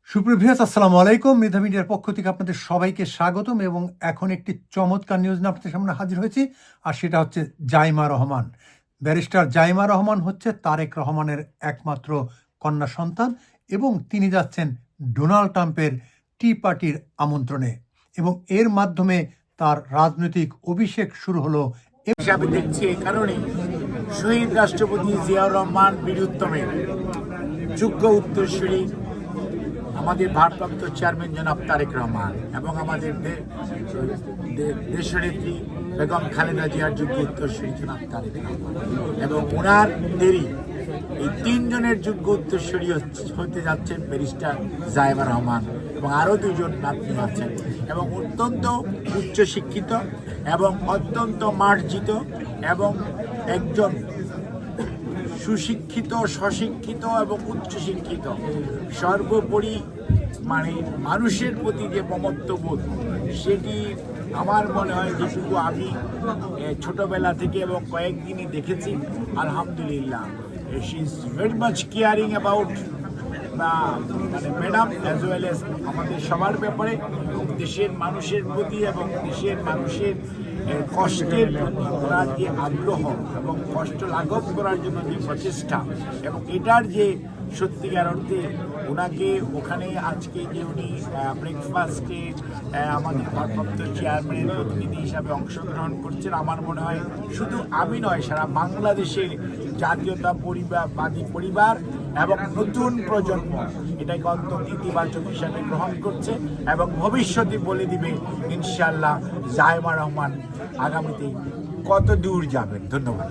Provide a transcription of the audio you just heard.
সুপ্রিয় ভিউয়ার্স, আসসালামু আলাইকুম। মৃধা মিডিয়ার পক্ষ থেকে আপনাদের সবাইকে স্বাগতম এবং এখন একটি চমৎকার নিউজ নিয়ে আপনাদের সামনে হাজির হয়েছি, আর সেটা হচ্ছে জাইমা রহমান। ব্যারিস্টার জাইমা রহমান হচ্ছে তারেক রহমানের একমাত্র কন্যা সন্তান এবং তিনি যাচ্ছেন ডোনাল্ড ট্রাম্পের টি পার্টির আমন্ত্রণে এবং এর মাধ্যমে তার রাজনৈতিক অভিষেক শুরু হলো। হিসাবে দেখছি এই কারণে শহীদ রাষ্ট্রপতি জিয়াউর রহমান বীরুত্তমের যোগ্য উত্তরসূরি আমাদের ভারপ্রাপ্ত চেয়ারম্যান জনাব তারেক রহমান এবং আমাদের দেশনেত্রী বেগম খালেদা জিয়ার যোগ্য উত্তরসূরি জনাব তারেক রহমান এবং ওনার দেরি এই তিনজনের যোগ্য উত্তরসূরি হতে যাচ্ছেন ব্যারিস্টার জাইমা রহমান এবং আরও দুজন নাতনি আছেন এবং অত্যন্ত উচ্চশিক্ষিত এবং অত্যন্ত মার্জিত এবং একজন সুশিক্ষিত, স্বশিক্ষিত এবং উচ্চশিক্ষিত, সর্বোপরি মানুষের প্রতি যে মমত্ববোধ, সেটি আমার মনে হয় যেটুকু আমি ছোটবেলা থেকে এবং কয়েকদিনই দেখেছি, আলহামদুলিল্লাহ she is very much caring about madam as well as আমাদের সবার ব্যাপারে, দেশের মানুষের প্রতি এবং দেশের মানুষের কষ্টের প্রতি ওনার যে আগ্রহ এবং কষ্ট লাঘব করার জন্য যে প্রচেষ্টা এবং এটার যে সত্যিকার অর্থে ওনাকে ওখানে আজকে যে উনি ব্রেকফাস্টে আমাদের ভারপ্রাপ্ত চেয়ারম্যানের প্রতিনিধি হিসাবে অংশগ্রহণ করছেন, আমার মনে হয় শুধু আমি নয়, সারা বাংলাদেশের জাতীয়তাবাদী পরিবার এবং নতুন প্রজন্ম এটাকে অত্যন্ত ইতিবাচক হিসাবে গ্রহণ করছে এবং ভবিষ্যতে বলে দিবে ইনশাআল্লাহ জাইমা রহমান আগামীতে কত দূর যাবেন। ধন্যবাদ।